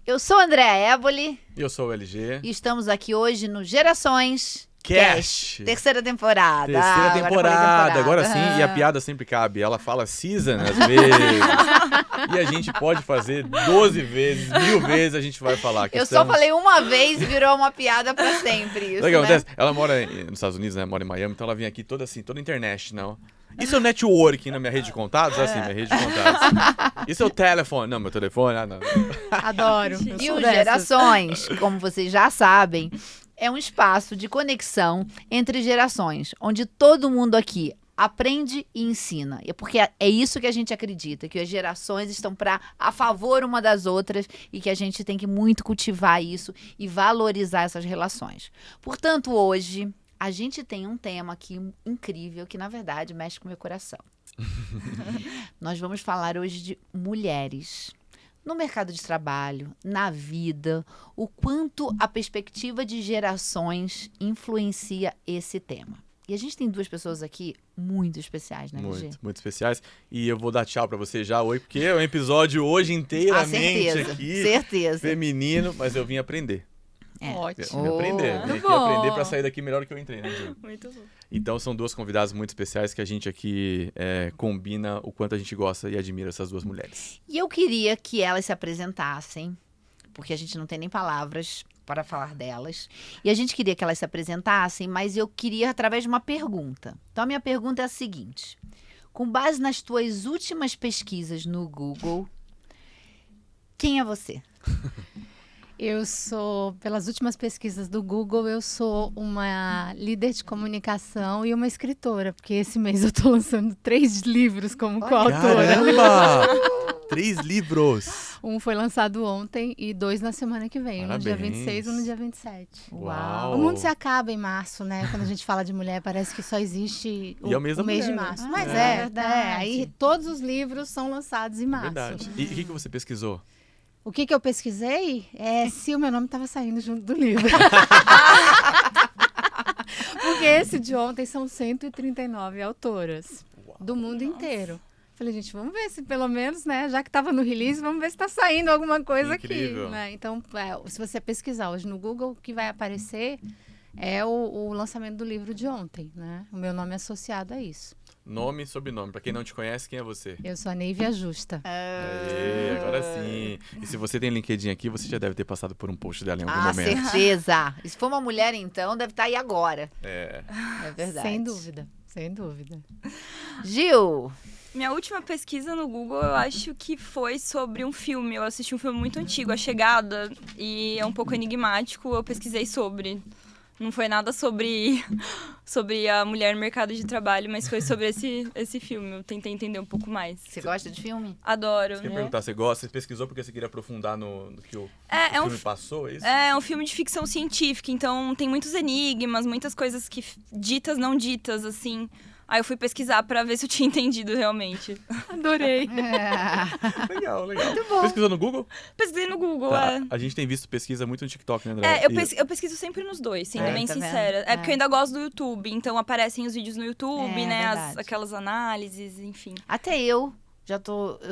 Eu sou a Andréa Éboli. Eu sou o LG. E estamos aqui hoje no Gerações Cast. Terceira temporada. Terceira temporada. Agora sim, e a piada sempre cabe. Ela fala season às vezes. E a gente pode fazer 12 vezes, 1000 vezes a gente vai falar. Que só falei uma vez e virou uma piada pra sempre. Isso, Legal, né? Ela mora nos Estados Unidos, né? Mora em Miami, então ela vem aqui toda assim, toda international. Isso é o networking na minha rede de contatos? Assim, minha rede de contatos. Isso é o telefone. Não, meu telefone, não. Adoro. E o Gerações, como vocês já sabem, é um espaço de conexão entre gerações, onde todo mundo aqui aprende e ensina. Porque é isso que a gente acredita, que as gerações estão a favor uma das outras e que a gente tem que muito cultivar isso e valorizar essas relações. Portanto, hoje a gente tem um tema aqui incrível que, na verdade, mexe com o meu coração. Nós vamos falar hoje de mulheres. No mercado de trabalho, na vida, o quanto a perspectiva de gerações influencia esse tema. E a gente tem duas pessoas aqui muito especiais, né, LG? Muito especiais. E eu vou dar tchau pra você já, oi, porque é um episódio hoje inteiramente certeza, aqui. Certeza. Feminino, mas eu vim aprender. Ótimo. Vim aprender. Vim aqui aprender pra sair daqui melhor do que eu entrei, né, Ju? Muito bom. Então são duas convidadas muito especiais que a gente aqui combina o quanto a gente gosta e admira essas duas mulheres. E eu queria que elas se apresentassem, porque a gente não tem nem palavras para falar delas. E a gente queria que elas se apresentassem, mas eu queria através de uma pergunta. Então a minha pergunta é a seguinte: com base nas tuas últimas pesquisas no Google, quem é você? Eu sou, pelas últimas pesquisas do Google, eu sou uma líder de comunicação e uma escritora, porque esse mês eu tô lançando 3 livros como coautora. Caramba! 3 livros! Um foi lançado ontem e 2 na semana que vem, Parabéns. no dia 26 e no dia 27. Uau! O mundo se acaba em março, né? Quando a gente fala de mulher, parece que só existe E é o mês da mês de mulher, março. né? Mas verdade. aí todos os livros são lançados em março. Verdade. E o que você pesquisou? O que eu pesquisei é se o meu nome estava saindo junto do livro. Porque esse de ontem são 139 autoras do mundo inteiro. Falei, gente, vamos ver se pelo menos, né, já que estava no release, vamos ver se está saindo alguma coisa Incrível. aqui. Né? Então, se você pesquisar hoje no Google, o que vai aparecer é o lançamento do livro de ontem. Né? O meu nome é associado a isso. Nome e sobrenome. Pra quem não te conhece, quem é você? Eu sou a Neívia Justa. Aê, agora sim. E se você tem LinkedIn aqui, você já deve ter passado por um post dela em algum momento. Certeza. E se for uma mulher, então, deve estar aí agora. É verdade. Sem dúvida, sem dúvida. Gil. Minha última pesquisa no Google, eu acho que foi sobre um filme. Eu assisti um filme muito antigo, A Chegada, e é um pouco enigmático. Eu pesquisei sobre. Não foi nada sobre a mulher no mercado de trabalho, mas foi sobre esse filme. Eu tentei entender um pouco mais. Você gosta de filme? Adoro, Você quer né? perguntar, você pesquisou porque você queria aprofundar no que o filme passou, é isso? É um filme de ficção científica, então tem muitos enigmas, muitas coisas que ditas, não ditas, assim. Aí eu fui pesquisar pra ver se eu tinha entendido realmente. Adorei. Legal. Muito bom. Pesquisou no Google? Pesquisei no Google, Tá. A gente tem visto pesquisa muito no TikTok, né, André? Eu pesquiso sempre nos dois, sendo bem tá sincera. vendo? É porque eu ainda gosto do YouTube, então aparecem os vídeos no YouTube, É, né? verdade. Aquelas análises, enfim. Até eu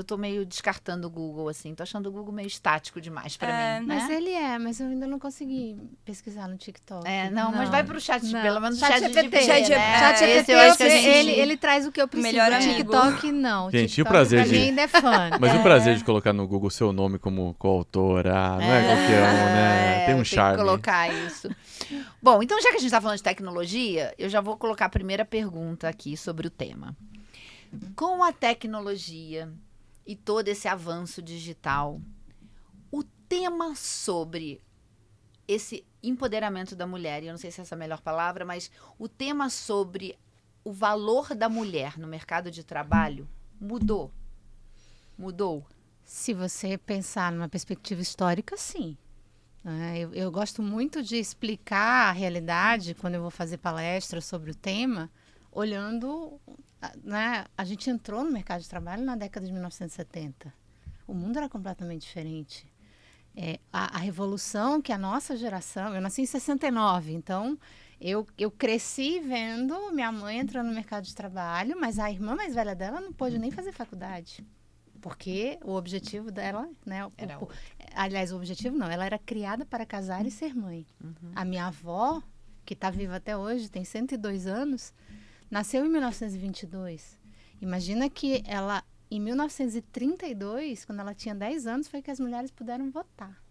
tô meio descartando o Google, assim. Tô achando o Google meio estático demais pra mim, né? Mas eu ainda não consegui pesquisar no TikTok. Mas vai pro chat, Não. pelo menos o Chat chat GPT, GPT, né? Chat Esse eu acho que ele traz o que eu preciso. Melhor O amigo. TikTok, não. Gente, e o TikTok, prazer pra de- mim ainda é fã. Mas o prazer de colocar no Google seu nome como coautora, não é qualquer um, né? Tem um charme. Que colocar isso. Bom, então já que a gente tá falando de tecnologia, eu já vou colocar a primeira pergunta aqui sobre o tema. Com a tecnologia e todo esse avanço digital, o tema sobre esse empoderamento da mulher, e eu não sei se essa é a melhor palavra, mas o tema sobre o valor da mulher no mercado de trabalho mudou. Se você pensar numa perspectiva histórica, sim. Eu gosto muito de explicar a realidade quando eu vou fazer palestras sobre o tema, olhando, né? A gente entrou no mercado de trabalho na década de 1970. O mundo era completamente diferente. A revolução que a nossa geração... Eu nasci em 69, então eu cresci vendo minha mãe entrando no mercado de trabalho, mas a irmã mais velha dela não pôde nem fazer faculdade. Porque o objetivo dela, né? Era outro. Aliás, o objetivo não, ela era criada para casar e ser mãe. A minha avó, que está viva até hoje, tem 102 anos, nasceu em 1922. Imagina que ela, em 1932, quando ela tinha 10 anos, foi que as mulheres puderam votar.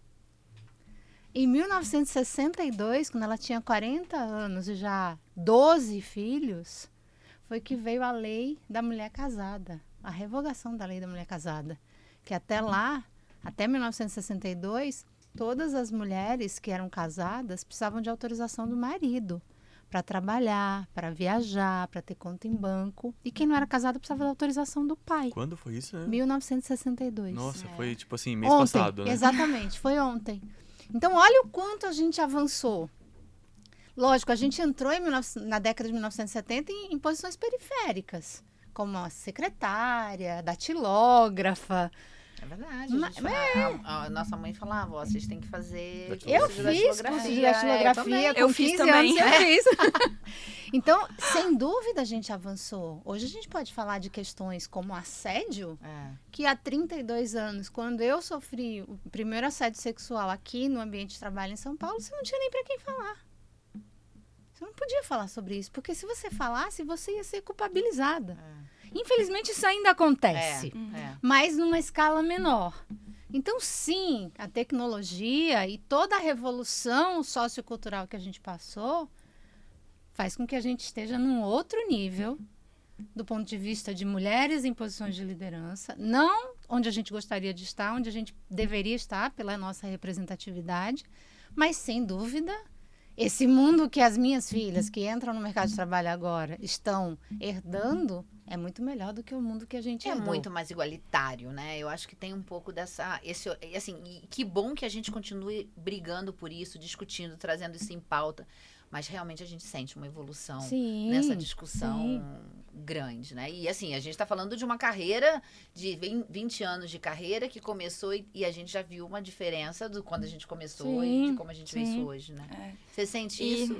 Em 1962, quando ela tinha 40 anos e já 12 filhos, foi que veio a lei da mulher casada, a revogação da lei da mulher casada. Que até lá, até 1962, todas as mulheres que eram casadas precisavam de autorização do marido para trabalhar, para viajar, para ter conta em banco. E quem não era casado precisava da autorização do pai. Quando foi isso, né? 1962. Nossa, foi tipo assim, mês Ontem, passado, né? Exatamente, foi ontem. Então, olha o quanto a gente avançou. Lógico, a gente entrou na década de 1970 em posições periféricas, como a secretária, datilógrafa. É verdade. A nossa mãe falava, ó, vocês têm que fazer Eu curso de fiz curso de datilografia, Eu com fiz 15 também. anos eu fiz. Então, sem dúvida, a gente avançou. Hoje a gente pode falar de questões como assédio, que há 32 anos, quando eu sofri o primeiro assédio sexual aqui no ambiente de trabalho em São Paulo, você não tinha nem para quem falar. Você não podia falar sobre isso, porque se você falasse, você ia ser culpabilizada. Infelizmente, isso ainda acontece, mas numa escala menor. Então, sim, a tecnologia e toda a revolução sociocultural que a gente passou faz com que a gente esteja num outro nível do ponto de vista de mulheres em posições de liderança, não onde a gente gostaria de estar, onde a gente deveria estar pela nossa representatividade, mas, sem dúvida, esse mundo que as minhas filhas que entram no mercado de trabalho agora estão herdando é muito melhor do que o mundo que a gente herdou. É muito mais igualitário, né? Eu acho que tem um pouco dessa... e que bom que a gente continue brigando por isso, discutindo, trazendo isso em pauta. Mas realmente a gente sente uma evolução nessa discussão grande, né? E assim, a gente está falando de uma carreira de 20 anos de carreira que começou e a gente já viu uma diferença do quando a gente começou e de como a gente vê isso hoje, né? Você sente isso?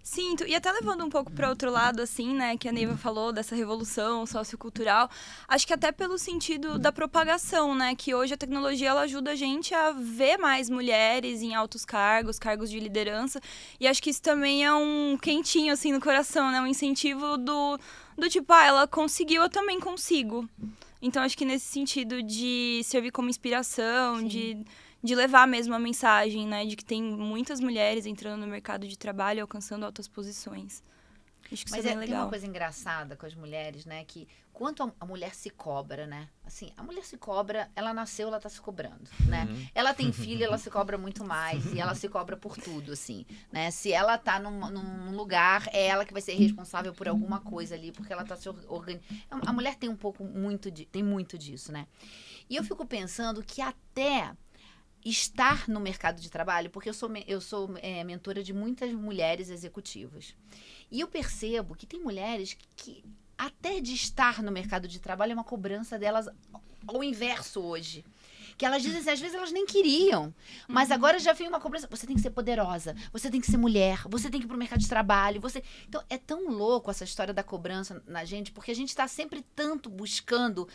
Sinto, e até levando um pouco para outro lado, assim, né, que a Neiva falou dessa revolução sociocultural, acho que até pelo sentido da propagação, né, que hoje a tecnologia ela ajuda a gente a ver mais mulheres em altos cargos, cargos de liderança, e acho que isso também é um quentinho, assim, no coração, né, um incentivo do tipo, ela conseguiu, eu também consigo. Então, acho que nesse sentido de servir como inspiração, de levar mesmo a mensagem, né, de que tem muitas mulheres entrando no mercado de trabalho e alcançando altas posições. Acho que isso é bem legal. Tem uma coisa engraçada com as mulheres, né, que quanto a mulher se cobra, né, assim, a mulher se cobra, ela nasceu, ela tá se cobrando, né, ela tem filho, ela se cobra muito mais, e ela se cobra por tudo, assim, né, se ela tá num lugar, é ela que vai ser responsável por alguma coisa ali, porque ela tá se organizando. A mulher tem tem muito disso, né, e eu fico pensando que até estar no mercado de trabalho, porque eu sou mentora de muitas mulheres executivas. E eu percebo que tem mulheres que até de estar no mercado de trabalho é uma cobrança delas ao inverso hoje. Que elas dizem assim, às vezes elas nem queriam, mas agora já vem uma cobrança. Você tem que ser poderosa, você tem que ser mulher, você tem que ir pro mercado de trabalho. Então, é tão louco essa história da cobrança na gente, porque a gente está sempre tanto buscando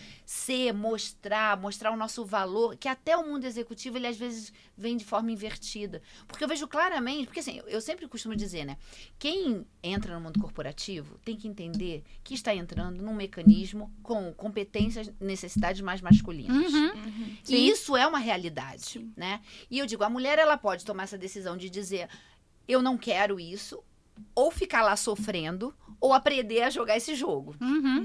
mostrar o nosso valor, que até o mundo executivo, ele às vezes vem de forma invertida. Porque eu vejo claramente, porque assim, eu sempre costumo dizer, né? Quem entra no mundo corporativo tem que entender que está entrando num mecanismo com competências, necessidades mais masculinas. E isso é uma realidade, né? E eu digo, a mulher, ela pode tomar essa decisão de dizer, eu não quero isso, ou ficar lá sofrendo, ou aprender a jogar esse jogo,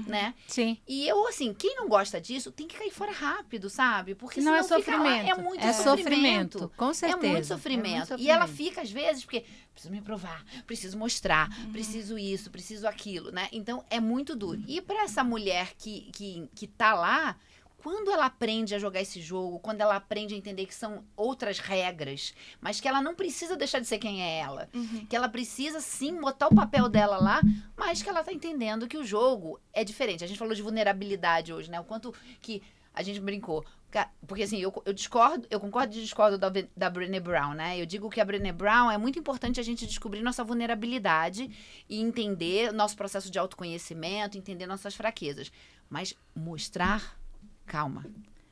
né? Sim. E eu, assim, quem não gosta disso, tem que cair fora rápido, sabe? Porque não senão é sofrimento. É muito sofrimento, com certeza. É muito sofrimento. E ela fica, às vezes, porque preciso me provar, preciso mostrar, preciso isso, preciso aquilo, né? Então, é muito duro. E para essa mulher que tá lá, quando ela aprende a jogar esse jogo, quando ela aprende a entender que são outras regras, mas que ela não precisa deixar de ser quem é ela, que ela precisa sim botar o papel dela lá, mas que ela tá entendendo que o jogo é diferente. A gente falou de vulnerabilidade hoje, né? O quanto que a gente brincou. Porque assim, eu concordo e discordo da Brené Brown, né? Eu digo que a Brené Brown é muito importante a gente descobrir nossa vulnerabilidade e entender nosso processo de autoconhecimento, entender nossas fraquezas. Mas mostrar calma.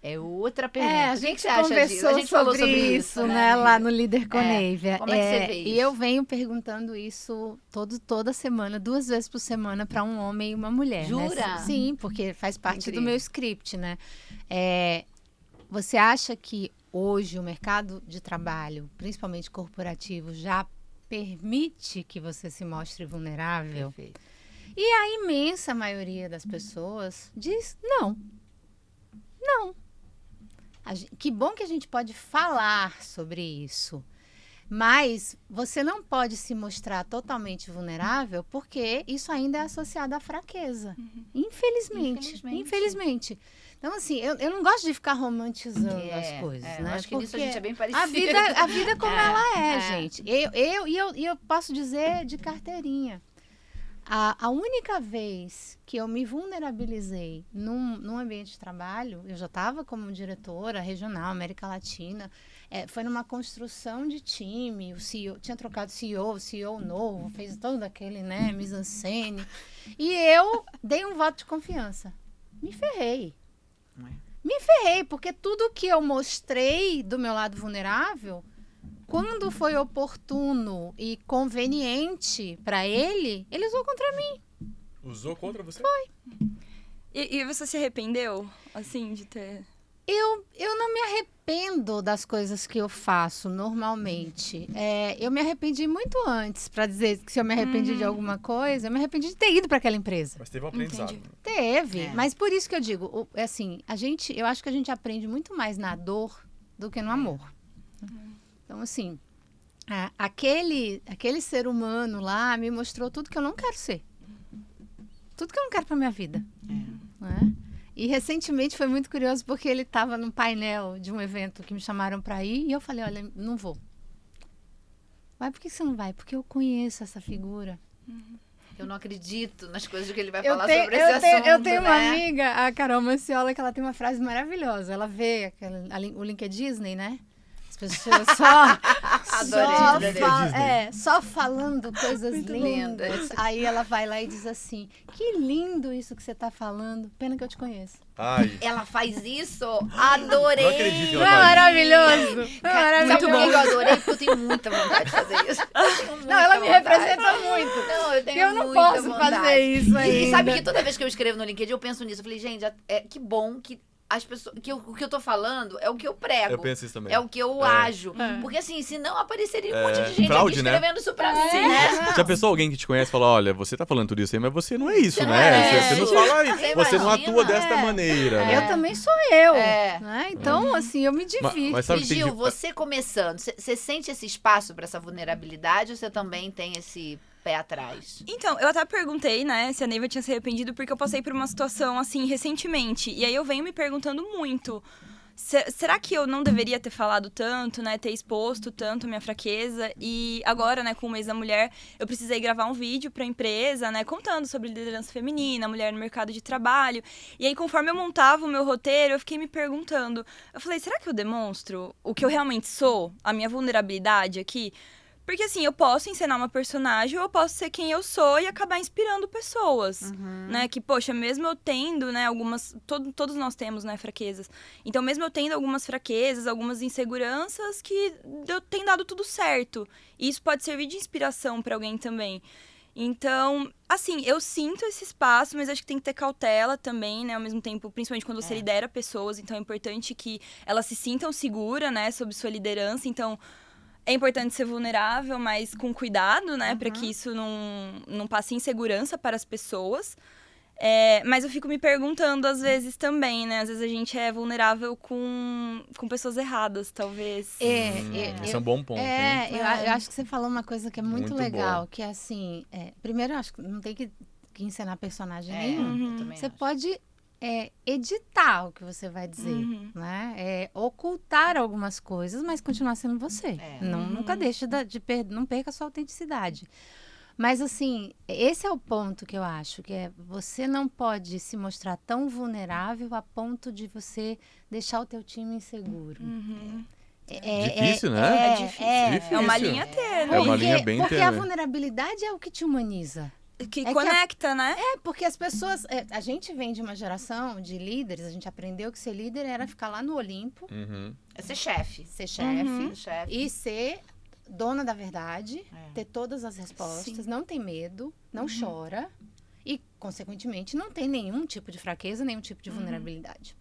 É outra pergunta. A O que gente que você acha disso? conversou A gente falou sobre isso, né, lá no Líder com Nívia. Como é que você vê isso? E eu venho perguntando isso toda semana, 2 vezes por semana, para um homem e uma mulher. Jura? Né? Sim, porque faz parte Incrível. do meu script, né? Você acha que hoje o mercado de trabalho, principalmente corporativo, já permite que você se mostre vulnerável? Perfeito. E a imensa maioria das pessoas diz não. Não. Que bom que a gente pode falar sobre isso. Mas você não pode se mostrar totalmente vulnerável porque isso ainda é associado à fraqueza. Infelizmente. Então, assim, eu não gosto de ficar romantizando as coisas, né? Acho que nisso a Porque gente é bem parecido. a vida como ela é, gente. Eu posso dizer de carteirinha. A única vez que eu me vulnerabilizei num ambiente de trabalho, eu já estava como diretora regional, América Latina, foi numa construção de time, o CEO, tinha trocado CEO novo, fez todo aquele, né, mise-en-scène, e eu dei um voto de confiança. Me ferrei. Porque tudo que eu mostrei do meu lado vulnerável, quando foi oportuno e conveniente para ele usou contra mim. Usou contra você? Foi. E você se arrependeu, assim, de ter... Eu não me arrependo das coisas que eu faço normalmente. Eu me arrependi muito antes, para dizer que se eu me arrependi de alguma coisa, eu me arrependi de ter ido para aquela empresa. Mas teve um aprendizado. Entendi. Teve, mas por isso que eu digo, assim, eu acho que a gente aprende muito mais na dor do que no amor. Então, assim, aquele ser humano lá me mostrou tudo que eu não quero ser. Tudo que eu não quero para minha vida. Né? E recentemente foi muito curioso porque ele estava num painel de um evento que me chamaram para ir e eu falei, olha, não vou. Mas por que você não vai? Porque eu conheço essa figura. Eu não acredito nas coisas que ele vai falar sobre esse assunto, eu tenho uma né? amiga, a Carol Manciola, que ela tem uma frase maravilhosa. Ela vê o link é Disney, né? As pessoas só falando coisas lindas. Aí ela vai lá e diz assim, que lindo isso que você está falando, pena que eu te conheço. Ai. Ela faz isso? Adorei! Não acredito que Não ela é faz maravilhoso? Sabe por que eu adorei? Porque eu tenho muita vontade de fazer isso. Não, ela me representa muito. Não, eu tenho Eu não muita posso vontade. fazer isso ainda. E sabe que toda vez que eu escrevo no LinkedIn, eu penso nisso. Eu falei, gente, que bom que as pessoas, o que eu tô falando é o que eu prego. Eu penso isso também. É o que eu ajo. Porque assim, senão apareceria um monte de gente fraude, aqui né? escrevendo isso pra mim, né? Já pensou alguém que te conhece e fala, olha, você tá falando tudo isso aí, mas você não é isso, Você não né? é. Você nos fala aí, Você você não imagina. atua desta maneira, né? Eu também sou eu. É. Né? Então, assim, eu me divido. Mas sabe E que tem Gil, que... você começando, você sente esse espaço pra essa vulnerabilidade ou você também tem esse pé atrás? Então, eu até perguntei, né, se a Neiva tinha se arrependido, porque eu passei por uma situação, assim, recentemente. E aí eu venho me perguntando muito, será que eu não deveria ter falado tanto, né, ter exposto tanto a minha fraqueza? E agora, né, com o mês da mulher, eu precisei gravar um vídeo pra empresa, né, contando sobre liderança feminina, mulher no mercado de trabalho. E aí, conforme eu montava o meu roteiro, eu fiquei me perguntando, eu falei, será que eu demonstro o que eu realmente sou? A minha vulnerabilidade aqui? Porque, assim, eu posso encenar uma personagem ou eu posso ser quem eu sou e acabar inspirando pessoas, né? Que, poxa, mesmo eu tendo, né, algumas... Todos nós temos, né, fraquezas. Então, mesmo eu tendo algumas fraquezas, algumas inseguranças, que eu tenho dado tudo certo. E isso pode servir de inspiração para alguém também. Então, assim, eu sinto esse espaço, mas acho que tem que ter cautela também, né? Ao mesmo tempo, principalmente quando você lidera pessoas. Então, é importante que elas se sintam seguras, né, sob sua liderança. Então... É importante ser vulnerável, mas com cuidado, né? Para que isso não passe insegurança para as pessoas. Mas eu fico me perguntando, às vezes, também, né? Às vezes a gente é vulnerável com pessoas erradas, talvez. Esse é um bom ponto, hein? Eu acho que você falou uma coisa que é muito legal, bom. que é assim... primeiro, eu acho que não tem que encenar personagem nenhum. Eu também Você acho. pode... editar o que você vai dizer, né? Ocultar algumas coisas, mas continuar sendo você. Nunca deixe não perca a sua autenticidade. Mas, assim, esse é o ponto que eu acho, que você não pode se mostrar tão vulnerável a ponto de você deixar o teu time inseguro. Difícil, né? É difícil. É uma linha tênue. É uma linha bem Porque tênue. a vulnerabilidade é o que te humaniza. que que conecta, né? Porque as pessoas... a gente vem de uma geração de líderes, a gente aprendeu que ser líder era ficar lá no Olimpo, Uhum. É ser chefe. ser chefe, Uhum. Chefe. e ser dona da verdade, É. ter todas as respostas, Sim. não tem medo, não chora e, consequentemente, não tem nenhum tipo de fraqueza, nenhum tipo de vulnerabilidade.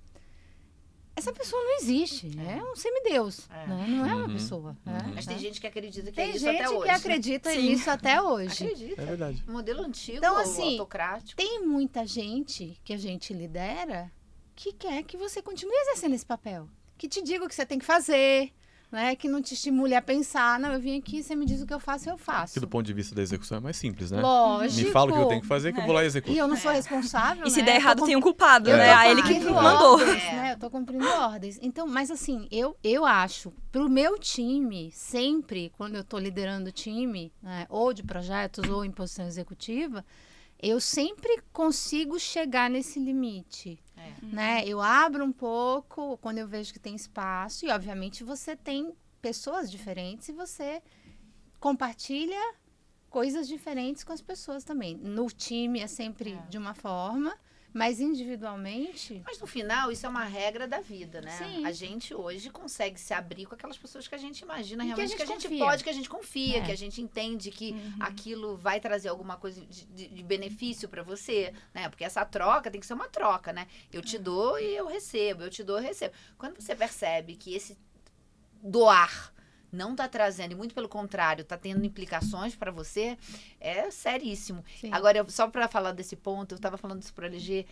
Essa pessoa não existe, é um semideus, É. né? Não é uma Uhum. pessoa. né? Mas tem gente que acredita que é Tem isso gente até hoje. que acredita Sim. nisso até hoje. Acredita. É verdade. Modelo antigo, Então, assim, autocrático. Tem muita gente que a gente lidera que quer que você continue exercendo esse papel. Que te diga o que você tem que fazer, né? Que não te estimule a pensar. Não, eu vim aqui, você me diz o que eu faço, eu faço. Que do ponto de vista da execução é mais simples, né? Lógico. Me fala o que eu tenho que fazer, que eu vou lá e executo. E eu não sou responsável, E se né? der Eu tô errado, tem um culpado, É. né? Aí ele que cumprindo mandou. ordens, É. né? Eu tô cumprindo ordens. Então, mas assim, eu acho, pro meu time, sempre, quando eu tô liderando o time, né, ou de projetos, ou em posição executiva, eu sempre consigo chegar nesse limite. É. Né? Eu abro um pouco quando eu vejo que tem espaço, e obviamente você tem pessoas diferentes e você compartilha coisas diferentes com as pessoas também. No time é sempre de uma forma, mas individualmente... Mas no final, isso é uma regra da vida, né? Sim. A gente hoje consegue se abrir com aquelas pessoas que a gente imagina E que a realmente gente que a gente confia. pode, que a gente confia, É. que a gente entende que aquilo vai trazer alguma coisa de benefício pra você, né? Porque essa troca tem que ser uma troca, né? Eu te dou e eu recebo, eu te dou e eu recebo. Quando você percebe que esse doar não tá trazendo, e muito pelo contrário, tá tendo implicações pra você, é seríssimo. Sim. Agora, só pra falar desse ponto, eu tava falando isso pro LG,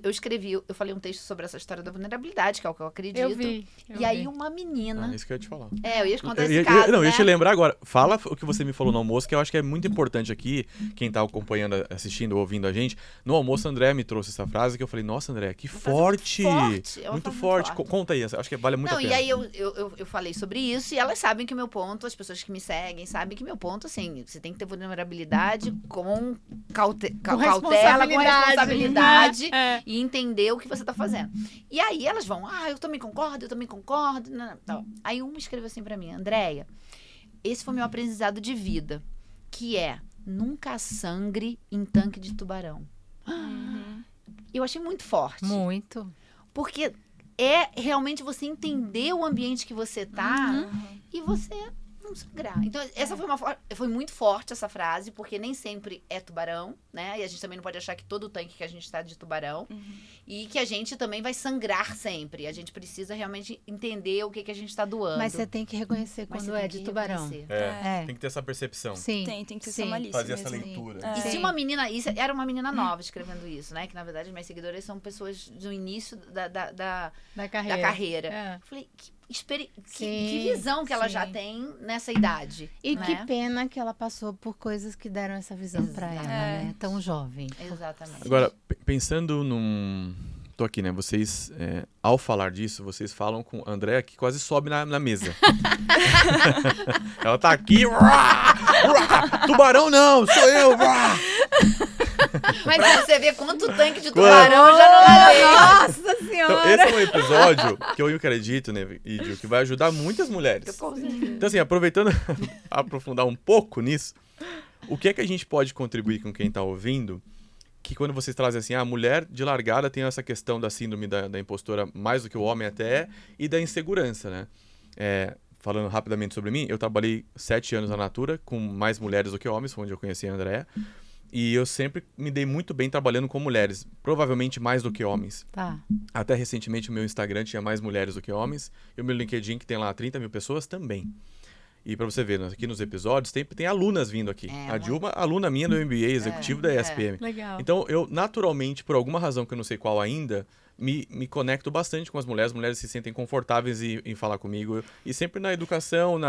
eu escrevi, eu falei um texto sobre essa história da vulnerabilidade, que é o que eu acredito. E aí uma menina... Isso que eu ia te falar. eu ia te contar esse Eu caso, ia né? te lembrar agora. Fala o que você me falou no almoço, que eu acho que é muito importante aqui, quem tá acompanhando, assistindo, ouvindo a gente. No almoço, a André me trouxe essa frase que eu falei, nossa, André, que forte! forte, é uma frase Muito muito forte. forte. Conta aí, acho que vale muito a Não, pena. e aí eu falei sobre isso e elas sabem que o meu ponto, as pessoas que me seguem sabem que meu ponto, assim, você tem que ter vulnerabilidade com cautela, com responsabilidade É. e entender o que você tá fazendo. E aí elas vão, eu também concordo. Tal. Aí uma escreveu assim pra mim, Andréia, esse foi meu aprendizado de vida, que é nunca sangre em tanque de tubarão. Eu achei muito forte. Muito. Porque é realmente você entender o ambiente que você tá e você não sangrar. Então, essa foi muito forte essa frase, porque nem sempre é tubarão, né? E a gente também não pode achar que todo tanque que a gente tá de tubarão. E que a gente também vai sangrar sempre. A gente precisa realmente entender o que a gente tá doando. Mas você tem que reconhecer Mas quando você é tem de que tubarão. reconhecer. É. Tem que ter essa percepção. Sim. Tem que ter Sim. essa malícia Fazer essa mesmo. leitura. É. E se Sim. uma menina... Isso era uma menina nova escrevendo isso, né? Que, na verdade, minhas seguidoras são pessoas do início da Da carreira. carreira. É. Eu falei, que Sim, visão que ela sim. já tem nessa idade. E né? que pena que ela passou por coisas que deram essa visão pra ela, né? Exatamente. Tão jovem. Exatamente. Agora, pensando num... Tô aqui, né? Vocês, ao falar disso, vocês falam com a Andréa que quase sobe na mesa. Ela tá aqui. Tubarão não, sou eu. Mas pra você ver quanto tanque de tubarão eu já não lavei. Nossa Então, Senhora! esse é um episódio que eu acredito, né, Idio, que vai ajudar muitas mulheres. Então, assim, aproveitando, aprofundar um pouco nisso, o que é que a gente pode contribuir com quem tá ouvindo? Que quando vocês trazem assim, a mulher de largada tem essa questão da síndrome da impostora mais do que o homem até, e da insegurança, né? Falando rapidamente sobre mim, eu trabalhei 7 anos na Natura, com mais mulheres do que homens, foi onde eu conheci a Andréa. E eu sempre me dei muito bem trabalhando com mulheres, provavelmente mais do que homens. Tá. Até recentemente o meu Instagram tinha mais mulheres do que homens, e o meu LinkedIn, que tem lá 30 mil pessoas, também. E pra você ver, aqui nos episódios tem alunas vindo aqui. A Dilma, aluna minha do MBA, executivo da ESPM. Legal. Então, eu naturalmente, por alguma razão que eu não sei qual ainda, me conecto bastante com as mulheres. As mulheres se sentem confortáveis em falar comigo. E sempre na educação,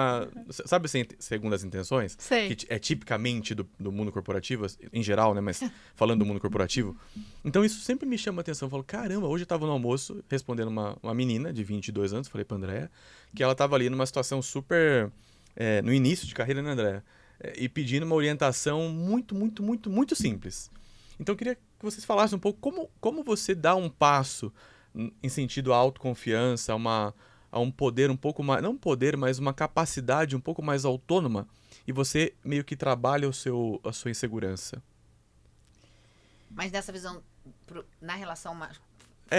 sabe assim, segundo as intenções? Sei. Que é tipicamente do mundo corporativo, em geral, né? Mas falando do mundo corporativo. Então, isso sempre me chama a atenção. Eu falo, caramba, hoje eu estava no almoço respondendo uma menina de 22 anos, falei pra Andréa, que ela estava ali numa situação super... no início de carreira, né, Andréa? E pedindo uma orientação muito, muito, muito, muito simples. Então, eu queria que vocês falassem um pouco como você dá um passo em sentido à autoconfiança, a um poder um pouco mais... Não um poder, mas uma capacidade um pouco mais autônoma, e você meio que trabalha a sua insegurança. Mas nessa visão, na relação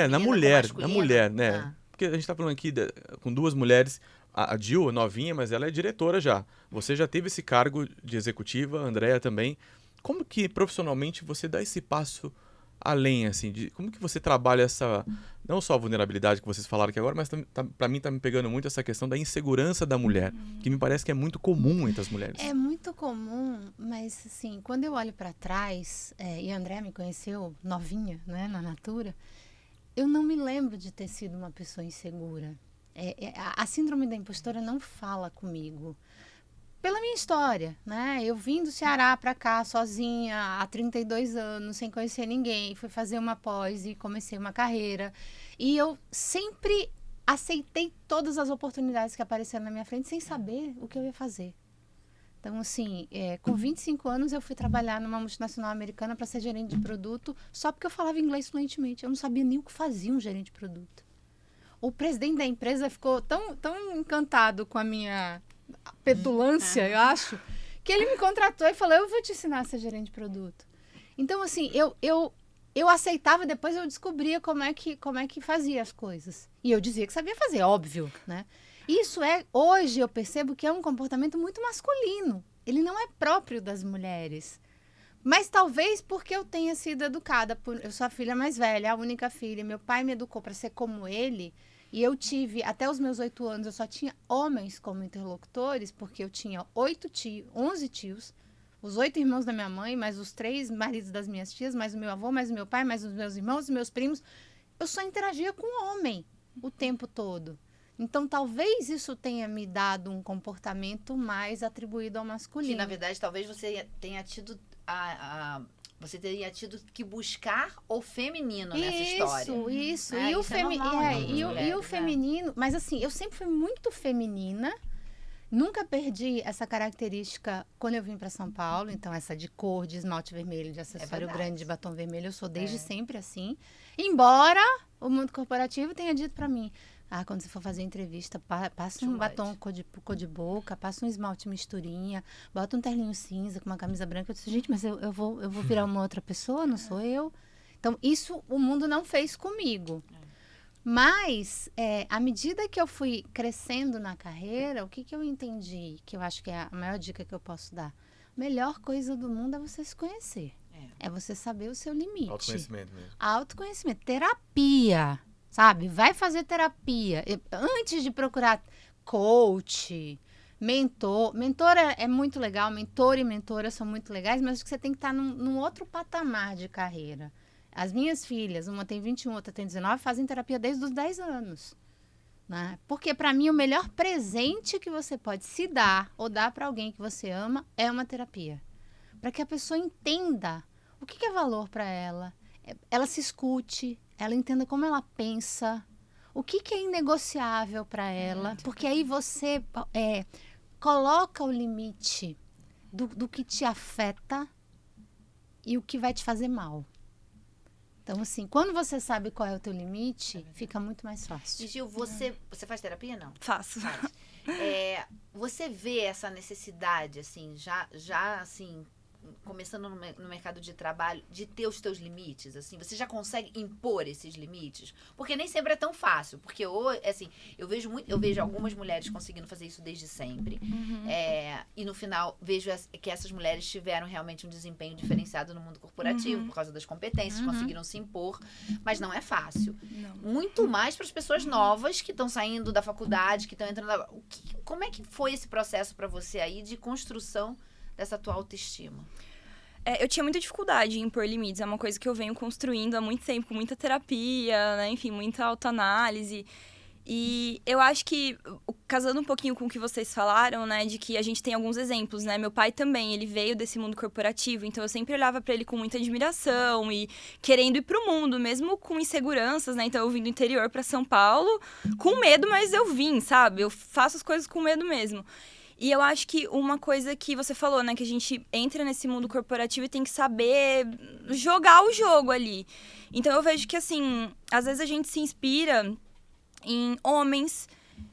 Na mulher, né? Ah. Porque a gente tá falando aqui com duas mulheres, a Jill é novinha, mas ela é diretora já. Você já teve esse cargo de executiva, a Andrea também. Como que profissionalmente você dá esse passo além, assim, como que você trabalha essa, não só a vulnerabilidade que vocês falaram aqui agora, mas pra mim tá me pegando muito essa questão da insegurança da mulher, que me parece que é muito comum entre as mulheres. É muito comum, mas assim, quando eu olho para trás, e a Andrea me conheceu novinha, né, na Natura, eu não me lembro de ter sido uma pessoa insegura. A síndrome da impostora não fala comigo. Pela minha história, né? Eu vim do Ceará para cá sozinha há 32 anos, sem conhecer ninguém. Fui fazer uma pós e comecei uma carreira. E eu sempre aceitei todas as oportunidades que apareceram na minha frente sem saber o que eu ia fazer. Então, assim, com 25 anos eu fui trabalhar numa multinacional americana para ser gerente de produto só porque eu falava inglês fluentemente. Eu não sabia nem o que fazia um gerente de produto. O presidente da empresa ficou tão encantado com a minha petulância, eu acho, que ele me contratou e falou, eu vou te ensinar a ser gerente de produto. Então, assim, eu aceitava, depois eu descobria como é que fazia as coisas. E eu dizia que sabia fazer, óbvio, né? Isso hoje eu percebo que é um comportamento muito masculino. Ele não é próprio das mulheres. Mas talvez porque eu tenha sido educada, eu sou a filha mais velha, a única filha, meu pai me educou para ser como ele. E eu tive, até os meus 8 anos, eu só tinha homens como interlocutores, porque eu tinha 11 tios, os 8 irmãos da minha mãe, mais os 3 maridos das minhas tias, mais o meu avô, mais o meu pai, mais os meus irmãos, os meus primos. Eu só interagia com homem o tempo todo. Então, talvez isso tenha me dado um comportamento mais atribuído ao masculino. Que, na verdade, talvez você tenha tido você teria tido que buscar o feminino nessa história. Isso. E o feminino... Mas assim, eu sempre fui muito feminina. Nunca perdi essa característica quando eu vim para São Paulo. Então, essa de cor, de esmalte vermelho, de acessório grande, de batom vermelho. Eu sou desde sempre assim. Embora o mundo corporativo tenha dito para mim... quando você for fazer entrevista, passa um batom cor de boca, passa um esmalte misturinha, bota um terninho cinza com uma camisa branca. Eu disse, gente, mas eu vou virar uma outra pessoa, não sou eu? Então, isso o mundo não fez comigo. Mas, à medida que eu fui crescendo na carreira, o que eu entendi? Que eu acho que é a maior dica que eu posso dar. A melhor coisa do mundo é você se conhecer. É você saber o seu limite. Autoconhecimento mesmo. Autoconhecimento. Terapia. Sabe? Vai fazer terapia. Antes de procurar coach, mentor. Mentor é muito legal, mentor e mentora são muito legais, mas acho que você tem que estar num outro patamar de carreira. As minhas filhas, uma tem 21, outra tem 19, fazem terapia desde os 10 anos. Né? Porque, para mim, o melhor presente que você pode se dar ou dar para alguém que você ama é uma terapia. Para que a pessoa entenda o que é valor para ela. Ela se escute, ela entenda como ela pensa, o que é inegociável para ela, porque aí você coloca o limite do que te afeta e o que vai te fazer mal. Então, assim, quando você sabe qual é o teu limite, fica muito mais fácil. E, Gil, você faz terapia, não? Faço. Faz. Você vê essa necessidade, assim, já assim... começando no mercado de trabalho, de ter os teus limites, assim, você já consegue impor esses limites? Porque nem sempre é tão fácil, porque assim, eu vejo algumas mulheres conseguindo fazer isso desde sempre, e no final vejo que essas mulheres tiveram realmente um desempenho diferenciado no mundo corporativo, por causa das competências, conseguiram se impor, mas não é fácil. Não. Muito mais para as pessoas novas que estão saindo da faculdade, que estão entrando... Como é que foi esse processo para você aí de construção dessa tua autoestima? Eu tinha muita dificuldade em impor limites. É uma coisa que eu venho construindo há muito tempo, com muita terapia, né? Enfim, muita autoanálise. E eu acho que, casando um pouquinho com o que vocês falaram, né? De que a gente tem alguns exemplos, né? Meu pai também, ele veio desse mundo corporativo. Então, eu sempre olhava pra ele com muita admiração e querendo ir pro mundo, mesmo com inseguranças, né? Então, eu vim do interior pra São Paulo com medo, mas eu vim, sabe? Eu faço as coisas com medo mesmo. E eu acho que uma coisa que você falou, né? Que a gente entra nesse mundo corporativo e tem que saber jogar o jogo ali. Então, eu vejo que, assim, às vezes a gente se inspira em homens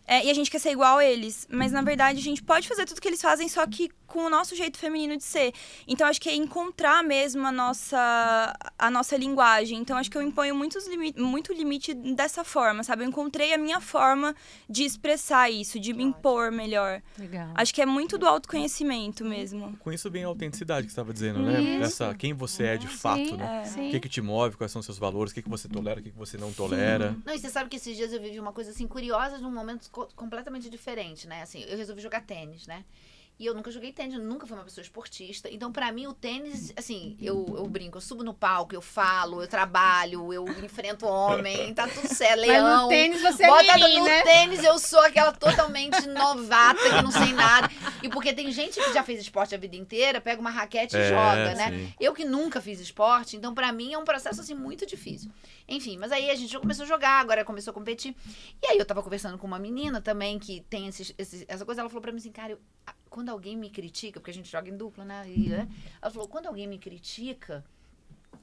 E a gente quer ser igual a eles. Mas, na verdade, a gente pode fazer tudo que eles fazem, só que com o nosso jeito feminino de ser. Então, acho que é encontrar mesmo a nossa linguagem. Então, acho que eu imponho muito limite dessa forma, sabe? Eu encontrei a minha forma de expressar isso, de me impor melhor. Legal. Acho que é muito do autoconhecimento mesmo. Com isso vem a autenticidade que você estava dizendo, né? Quem você é de fato, né? Sim. O que te move, quais são os seus valores, o que você tolera, o que você não tolera. Não, e você sabe que esses dias eu vivi uma coisa assim curiosa num momento completamente diferente, né? Assim, eu resolvi jogar tênis, né? E eu nunca joguei tênis, eu nunca fui uma pessoa esportista. Então, pra mim, o tênis, assim, eu brinco, eu subo no palco, eu falo, eu trabalho, eu enfrento homem, tá tudo certo, leão. Mas no tênis você Bota é mirim, no né? tênis, eu sou aquela totalmente novata, que não sei nada. E porque tem gente que já fez esporte a vida inteira, pega uma raquete e joga, né? Sim. Eu que nunca fiz esporte, então pra mim é um processo, assim, muito difícil. Enfim, mas aí a gente já começou a jogar, agora começou a competir. E aí eu tava conversando com uma menina também que tem essa coisa, ela falou pra mim assim, cara, quando alguém me critica, porque a gente joga em dupla, né? Ela falou, quando alguém me critica,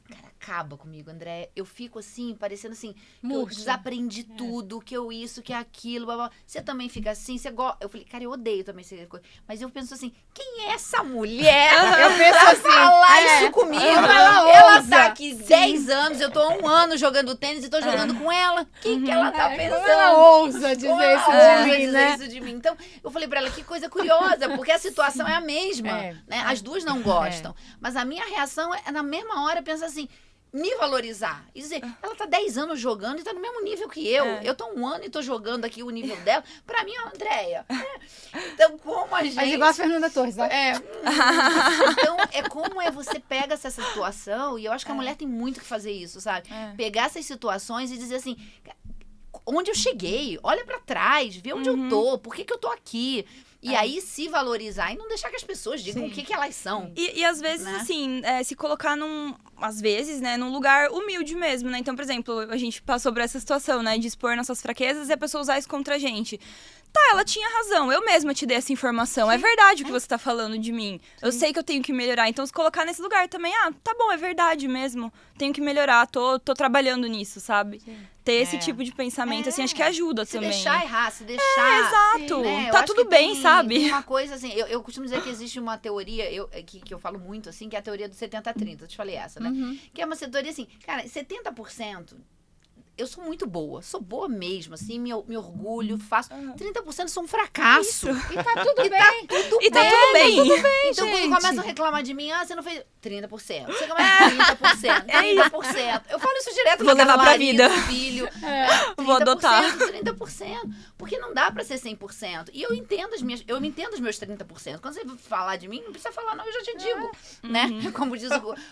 cara, acaba comigo, André. Eu fico assim, parecendo assim, que eu Murcha. desaprendi tudo, que eu isso, que aquilo, blá, blá. Você também fica assim, você gosta. Eu falei, cara, eu odeio também essa coisa. Mas eu penso assim, quem é essa mulher? Eu penso pra assim, falar isso comigo. Ela ousa. Tá aqui 10 anos, eu tô há 1 ano jogando tênis e tô jogando com ela. Quem que ela tá pensando? Como ela ousa dizer Como ela isso ousa de mim, dizer né? isso de mim? Então, eu falei pra ela, que coisa curiosa, porque a situação é a mesma, né? As duas não gostam. Mas a minha reação é, na mesma hora, pensar assim, me valorizar. E dizer, ela tá 10 anos jogando e tá no mesmo nível que eu. Eu tô 1 ano e tô jogando aqui o nível dela. Pra mim, é a Andréia. Então, como a gente... Mas igual a Fernanda Torres, ó. Então, como você pega essa situação, e eu acho que a mulher tem muito que fazer isso, sabe? Pegar essas situações e dizer assim, onde eu cheguei? Olha pra trás, vê onde eu tô, por que eu tô aqui? E aí se valorizar e não deixar que as pessoas digam o que elas são. E às vezes, né? assim, se colocar às vezes, né, num lugar humilde mesmo, né? Então, por exemplo, a gente passou por essa situação, né, de expor nossas fraquezas e a pessoa usar isso contra a gente. Tá, ela tinha razão, eu mesma te dei essa informação. É verdade o que você tá falando de mim. Eu sei que eu tenho que melhorar. Então, se colocar nesse lugar também, tá bom, é verdade mesmo. Tenho que melhorar, tô trabalhando nisso, sabe? Ter esse tipo de pensamento, assim, acho que ajuda se também. Deixar errar, se deixar... Exato. Né? Tá tudo bem, sabe? Tem uma coisa assim, eu costumo dizer que existe uma teoria, que eu falo muito, assim, que é a teoria do 70-30. Eu te falei essa, né? Que é uma teoria assim, cara, 70%... Eu sou muito boa, sou boa mesmo, assim, me orgulho, faço. 30% sou um fracasso. E tá tudo bem. E tá tudo bem. Então, gente. quando começam a reclamar de mim, você não fez 30%. Você começa 30%, 30%. Eu falo isso direto Vou pra levar pra marido, vida. filho. Vou adotar. 30%. Porque não dá pra ser 100%. E eu entendo os meus 30%. Quando você falar de mim, não precisa falar, não, eu já te digo. Né?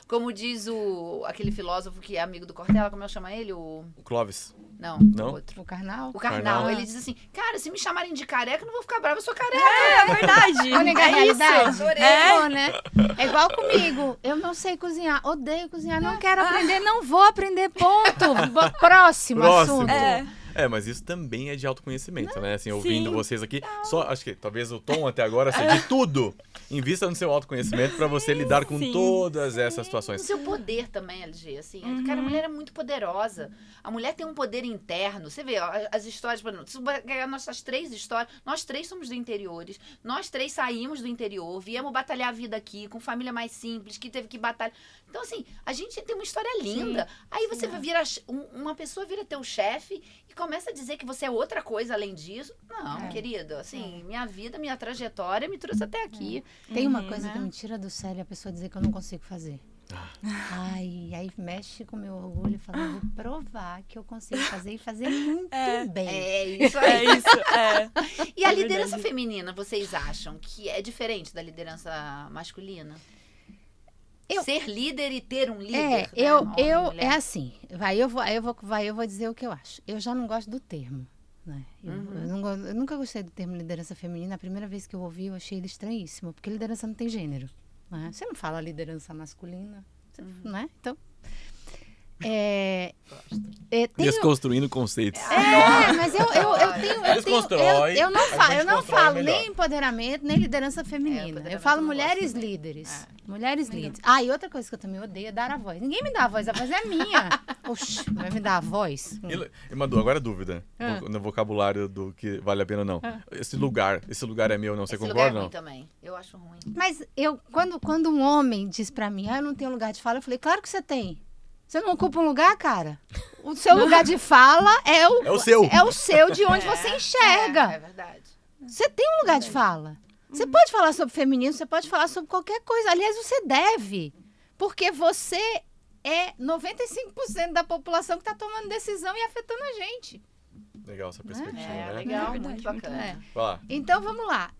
Como diz aquele filósofo que é amigo do Cortella, como eu chamo ele? O Clóvis. Não, Não? outro. O Karnal. O Karnal, Karnal. ele diz assim, cara, se me chamarem de careca, eu não vou ficar brava, eu sou careca. É verdade. Vou negar a realidade? Adorei. É, né? É igual comigo. Eu não sei cozinhar, odeio cozinhar, não quero aprender, não vou aprender, ponto. Próximo assunto. Mas isso também é de autoconhecimento, né? Assim, ouvindo vocês aqui, só acho que talvez o tom até agora seja de tudo. Invista no seu autoconhecimento pra você lidar com todas essas situações. O seu poder também, LG, assim. Cara, a mulher é muito poderosa. A mulher tem um poder interno. Você vê, ó, as histórias, por exemplo, se você pegar nossas 3 histórias, nós 3 somos do interiores, nós 3 saímos do interior, viemos batalhar a vida aqui, com família mais simples, que teve que batalhar. Então, assim, a gente tem uma história linda. Aí você vira, uma pessoa vira teu chefe e começa a dizer que você é outra coisa além disso. Não, querido, assim, minha vida, minha trajetória me trouxe até aqui. Tem uma coisa que me tira do sério a pessoa dizer que eu não consigo fazer. Aí mexe com o meu orgulho e fala, eu vou provar que eu consigo fazer e fazer muito bem. É isso aí. É isso. E a liderança feminina, vocês acham que é diferente da liderança masculina? Ser líder e ter um líder? É assim, eu vou dizer o que eu acho. Eu já não gosto do termo. Né? Eu nunca gostei do termo liderança feminina. A primeira vez que eu ouvi, eu achei ele estranhíssimo, porque liderança não tem gênero. Né? Você não fala liderança masculina, né? Então, Desconstruindo conceitos. Mas eu não falo nem empoderamento, nem liderança feminina. Eu falo mulheres líderes. Mulheres líderes. E outra coisa que eu também odeio é dar a voz. Ninguém me dá a voz é minha. Oxi, vai me dar a voz? E Madu, agora dúvida. No vocabulário do que vale a pena ou não. Esse lugar é meu, não? Você Esse concorda lugar é ou ruim não? também. Eu acho ruim. Mas quando um homem diz pra mim, eu não tenho lugar de fala, eu falei, claro que você tem. Você não ocupa um lugar, cara? O seu lugar de fala é o seu. É o seu de onde você enxerga. É verdade. Você tem um lugar de fala. Você pode falar sobre feminismo, você pode falar sobre qualquer coisa. Aliás, você deve. Porque você é 95% da população que está tomando decisão e afetando a gente. Legal essa perspectiva, né? Legal, verdade, muito bacana. É. Vai lá. Então, vamos lá.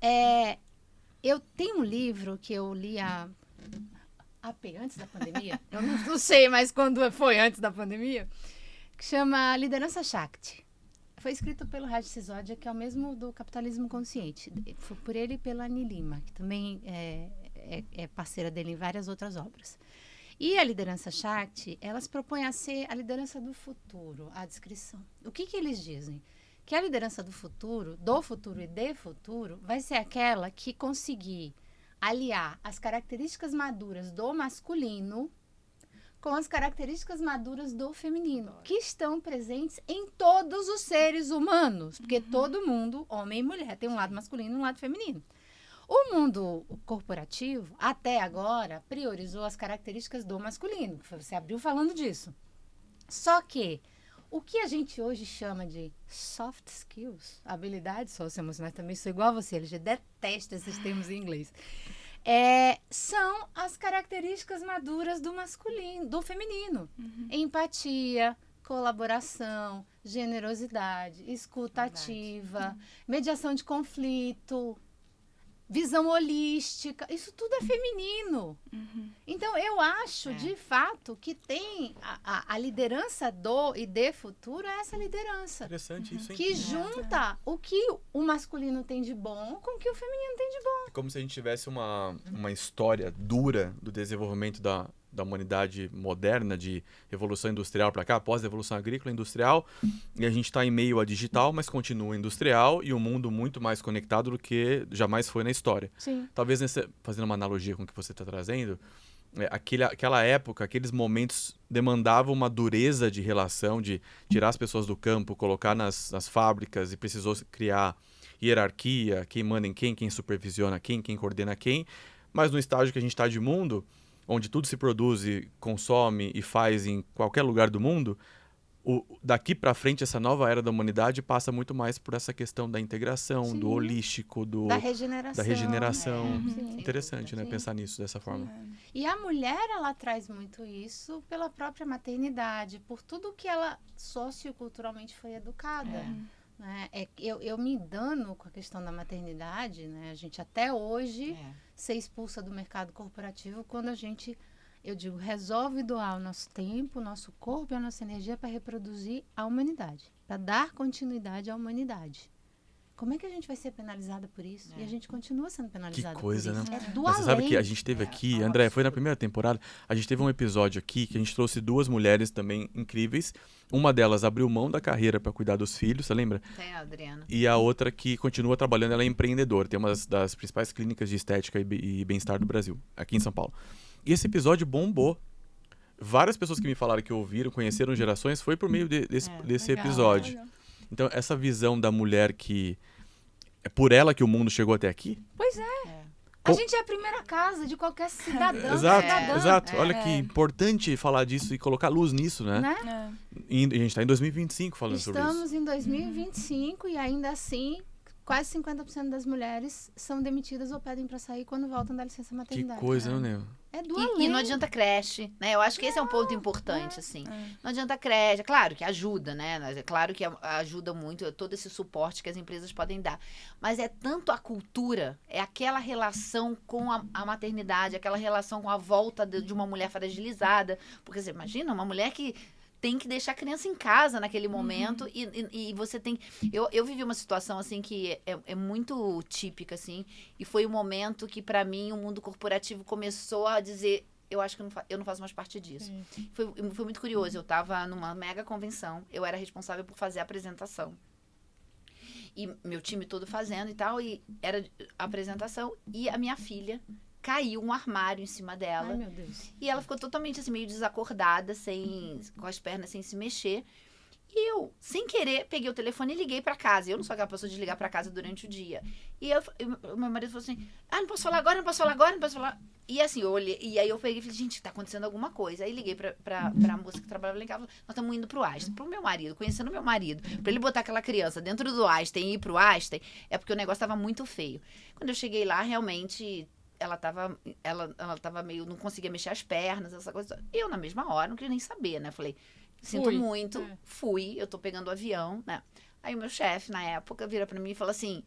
Eu tenho um livro que eu li antes da pandemia. Eu não sei mais quando foi antes da pandemia. Que chama Liderança Shakti. Foi escrito pelo Raj Sisodia, que é o mesmo do Capitalismo Consciente. Foi por ele e pela Annie Lima, que também é parceira dele em várias outras obras. E a liderança Shakti, elas propõem a ser a liderança do futuro, a descrição. O que eles dizem? Que a liderança do futuro e de futuro, vai ser aquela que conseguir aliar as características maduras do masculino com as características maduras do feminino, que estão presentes em todos os seres humanos, porque todo mundo, homem e mulher, tem um lado masculino e um lado feminino. O mundo corporativo, até agora, priorizou as características do masculino, que você abriu falando disso. Só que o que a gente hoje chama de soft skills, habilidades socioemocionais, também sou igual a você, LG, detesto esses termos em inglês. São as características maduras do masculino, do feminino. Empatia, colaboração, generosidade, escuta ativa, mediação de conflito, visão holística, isso tudo é feminino. Então, eu acho, de fato, que tem a liderança do e de futuro é essa liderança. Interessante isso, hein? Que junta o que o masculino tem de bom com o que o feminino tem de bom. É como se a gente tivesse uma história dura do desenvolvimento da humanidade moderna, de revolução industrial para cá, pós-revolução agrícola industrial, e a gente está em meio a digital, mas continua industrial e um mundo muito mais conectado do que jamais foi na história. Sim. Talvez, fazendo uma analogia com o que você está trazendo, aquela época, aqueles momentos demandavam uma dureza de relação, de tirar as pessoas do campo, colocar nas fábricas, e precisou criar hierarquia, quem manda em quem supervisiona quem coordena quem, mas no estágio que a gente está de mundo, onde tudo se produz e consome e faz em qualquer lugar do mundo, daqui para frente, essa nova era da humanidade passa muito mais por essa questão da integração, Sim. do holístico, Da regeneração. Sim. Interessante, né? Sim. Pensar nisso dessa forma. E a mulher, ela traz muito isso pela própria maternidade, por tudo que ela socioculturalmente foi educada. Né? Eu me dano com a questão da maternidade, né? A gente até hoje ser expulsa do mercado corporativo quando a gente, eu digo, resolve doar o nosso tempo, o nosso corpo e a nossa energia para reproduzir a humanidade, para dar continuidade à humanidade. Como é que a gente vai ser penalizada por isso? E a gente continua sendo penalizada Que coisa, por isso. né? É do Mas você sabe além. que a gente teve aqui, André, foi na primeira temporada, a gente teve um episódio aqui que a gente trouxe duas mulheres também incríveis. Uma delas abriu mão da carreira para cuidar dos filhos, você lembra? Tem a Adriana. E a outra que continua trabalhando, ela é empreendedora, tem uma das principais clínicas de estética e bem-estar do Brasil, aqui em São Paulo. E esse episódio bombou. Várias pessoas que me falaram que ouviram, conheceram Gerações, foi por meio desse legal. episódio. Então, essa visão da mulher que é por ela que o mundo chegou até aqui. Pois é. A gente é a primeira casa de qualquer cidadão. Exato, exato. É. Olha que importante falar disso e colocar luz nisso, né? E a gente está em 2025 falando sobre isso. Estamos em 2025 e ainda assim, quase 50% das mulheres são demitidas ou pedem para sair quando voltam da licença Que maternidade. coisa, não lembro. É do E além. não adianta creche, né? Eu acho que esse é um ponto importante, assim. Não adianta creche. É claro que ajuda, né? É claro que ajuda muito todo esse suporte que as empresas podem dar. Mas é tanto a cultura, é aquela relação com a maternidade, aquela relação com a volta de uma mulher fragilizada. Porque você imagina, uma mulher que tem que deixar a criança em casa naquele momento e você tem... Eu vivi uma situação, assim, que é muito típica, assim, e foi um momento que, para mim, o mundo corporativo começou a dizer, eu acho que eu não faço mais parte disso. Foi muito curioso, eu estava numa mega convenção, eu era responsável por fazer a apresentação. E meu time todo fazendo e tal, e era a apresentação, e a minha filha caiu um armário em cima dela. Ai, meu Deus. E ela ficou totalmente assim, meio desacordada, com as pernas sem se mexer. E eu, sem querer, peguei o telefone e liguei pra casa. Eu não sou aquela pessoa de ligar pra casa durante o dia. E o meu marido falou assim, não posso falar agora, não posso falar agora, não posso falar. E assim, eu olhei, e aí eu peguei e falei, gente, tá acontecendo alguma coisa. Aí liguei pra moça que trabalhava lá em casa, nós estamos indo pro Einstein. Pro meu marido, conhecendo meu marido. Pra ele botar aquela criança dentro do Einstein e ir pro Einstein, é porque o negócio tava muito feio. Quando eu cheguei lá, realmente... Ela tava meio... Não conseguia mexer as pernas, essa coisa. Eu, na mesma hora, não queria nem saber, né? Falei, sinto muito, fui, eu tô pegando o avião, né? Aí o meu chefe, na época, vira pra mim e fala assim,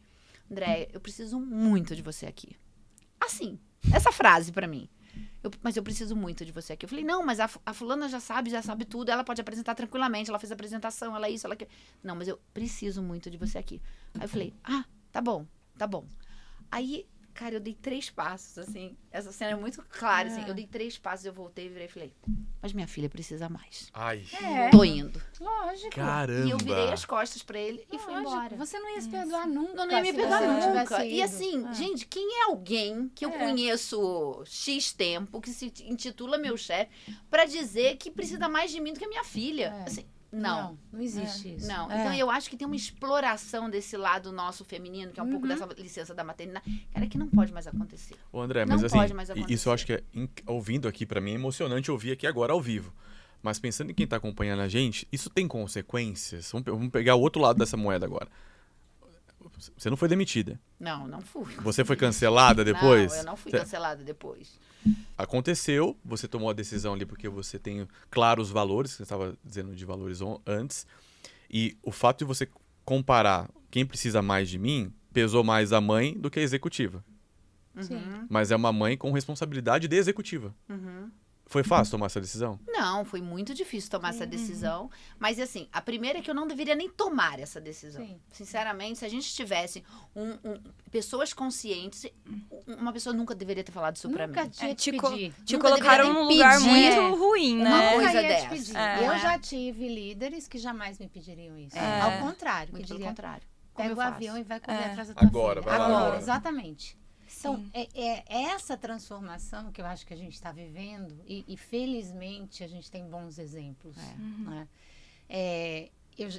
Andréia, eu preciso muito de você aqui. Assim, essa frase pra mim. Mas eu preciso muito de você aqui. Eu falei, não, mas a fulana já sabe tudo, ela pode apresentar tranquilamente, ela fez a apresentação, ela isso, ela aquilo. Não, mas eu preciso muito de você aqui. Aí eu falei, tá bom. Aí... Cara, eu dei 3 passos, assim. Essa cena é muito clara, assim. Eu dei 3 passos, eu voltei, virei e falei, mas minha filha precisa mais. Ai. Tô indo. Lógico. Caramba. E eu virei as costas pra ele e fui embora. Você não ia se perdoar nunca. Não ia me se perdoar você não nunca. tivesse E ido. assim, gente, quem é alguém que eu conheço X tempo, que se intitula meu chefe, pra dizer que precisa mais de mim do que a minha filha? Assim, não existe isso. Não. Então eu acho que tem uma exploração desse lado nosso feminino, que é um pouco dessa licença da maternidade, cara, que não pode mais acontecer. Ô André, Não mas assim, pode mais acontecer. isso eu acho que ouvindo aqui pra mim é emocionante ouvir aqui agora ao vivo. Mas pensando em quem tá acompanhando a gente, isso tem consequências? Vamos pegar o outro lado dessa moeda agora. Você não foi demitida. Não fui. Você foi cancelada depois? Não, eu não fui cancelada depois. Aconteceu, você tomou a decisão ali porque você tem claros valores, você estava dizendo de valores antes, e o fato de você comparar quem precisa mais de mim, pesou mais a mãe do que a executiva. Sim. Mas é uma mãe com responsabilidade de executiva. Foi fácil tomar essa decisão? Não, foi muito difícil tomar essa decisão. Mas, assim, a primeira é que eu não deveria nem tomar essa decisão. Sim. Sinceramente, se a gente tivesse pessoas conscientes, uma pessoa nunca deveria ter falado isso pra mim. Nunca tinha te pedir. Te Nunca colocaram deveria num nem lugar pedir muito ruim, uma né? coisa Nunca ia dessa. te pedir. É. Eu já tive líderes que jamais me pediriam isso. É. Ao contrário, que Muito pelo diria, contrário. Como pega eu o faço? avião e vai correr atrás da tua Agora, filha. vai lá agora. Exatamente. Então, é essa transformação que eu acho que a gente está vivendo e felizmente a gente tem bons exemplos. Né?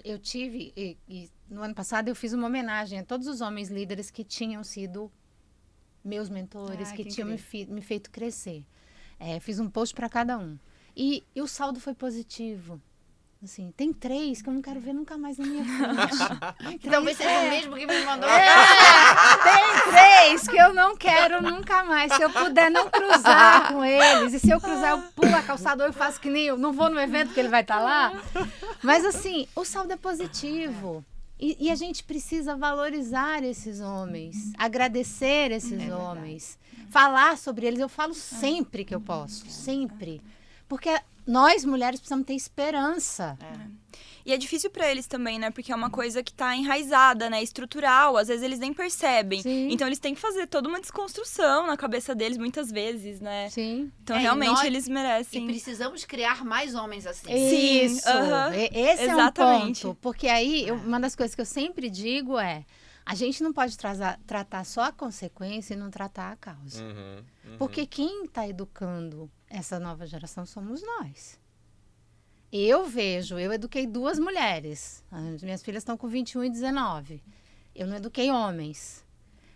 Eu tive, e no ano passado eu fiz uma homenagem a todos os homens líderes que tinham sido meus mentores, que tinham me feito crescer. Fiz um post para cada um. E o saldo foi positivo. Assim, tem 3 que eu não quero ver nunca mais na minha frente. Que talvez seja o mesmo que me mandou. Tem 3 que eu não quero nunca mais. Se eu puder não cruzar com eles. E se eu cruzar, eu pulo a calçada ou eu faço que nem eu. Não vou no evento que ele vai estar lá. Mas assim, o saldo é positivo. E a gente precisa valorizar esses homens. Agradecer esses homens. Falar sobre eles. Eu falo sempre que eu posso. Sempre. Porque nós, mulheres, precisamos ter esperança. E é difícil pra eles também, né? Porque é uma coisa que tá enraizada, né? Estrutural. Às vezes eles nem percebem. Sim. Então eles têm que fazer toda uma desconstrução na cabeça deles, muitas vezes, né? Sim. Então E realmente nós- eles merecem. E precisamos criar mais homens assim. Isso. aham, Esse exatamente. é um ponto. Porque aí, uma das coisas que eu sempre digo é, a gente não pode tratar só a consequência e não tratar a causa. Porque quem está educando essa nova geração somos nós. Eu eduquei 2 mulheres. As minhas filhas estão com 21 e 19. Eu não eduquei homens.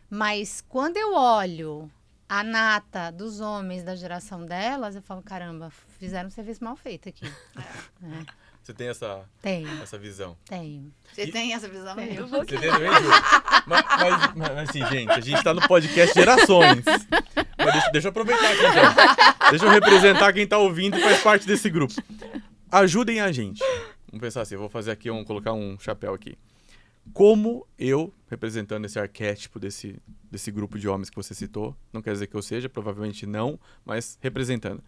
Mas quando eu olho a nata dos homens da geração delas, eu falo, caramba, fizeram um serviço mal feito aqui. Você tem essa visão? Tenho. Você tem essa visão? Eu Você tem também, Ju? Mas assim, gente, a gente tá no podcast Gerações. Mas deixa eu aproveitar aqui, então. Deixa eu representar quem tá ouvindo e faz parte desse grupo. Ajudem a gente. Vamos pensar assim, eu vou fazer aqui, colocar um chapéu aqui. Como eu, representando esse arquétipo desse grupo de homens que você citou, não quer dizer que eu seja, provavelmente não, mas representando.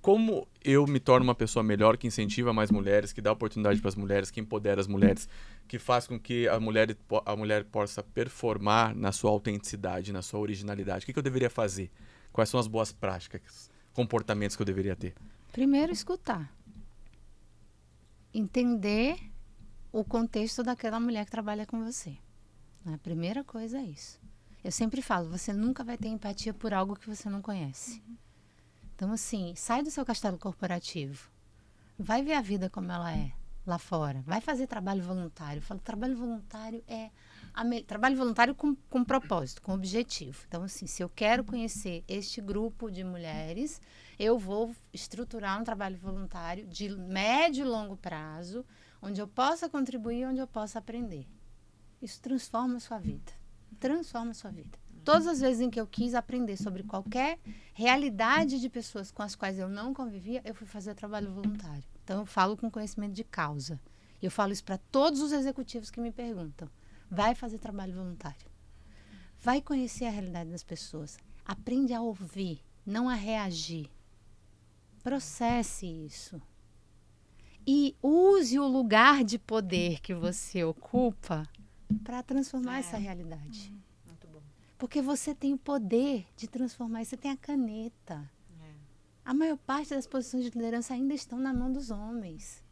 Como eu me torno uma pessoa melhor, que incentiva mais mulheres, que dá oportunidade para as mulheres, que empodera as mulheres, que faz com que a mulher possa performar na sua autenticidade, na sua originalidade? O que eu deveria fazer? Quais são as boas práticas, comportamentos que eu deveria ter? Primeiro, escutar. Entender o contexto daquela mulher que trabalha com você. A primeira coisa é isso. Eu sempre falo, você nunca vai ter empatia por algo que você não conhece. Então, assim, sai do seu castelo corporativo. Vai ver a vida como ela é lá fora. Vai fazer trabalho voluntário. Eu falo, trabalho voluntário é... Trabalho voluntário com propósito, com objetivo. Então, assim, se eu quero conhecer este grupo de mulheres, eu vou estruturar um trabalho voluntário de médio e longo prazo, onde eu possa contribuir, onde eu possa aprender. Isso transforma a sua vida. Transforma a sua vida. Todas as vezes em que eu quis aprender sobre qualquer realidade de pessoas com as quais eu não convivia, eu fui fazer trabalho voluntário. Então, eu falo com conhecimento de causa. Eu falo isso para todos os executivos que me perguntam. Vai fazer trabalho voluntário. Vai conhecer a realidade das pessoas. Aprende a ouvir, não a reagir. Processe isso. E use o lugar de poder que você ocupa para transformar essa realidade. Muito bom. Porque você tem o poder de transformar. Você tem a caneta. A maior parte das posições de liderança ainda estão na mão dos homens.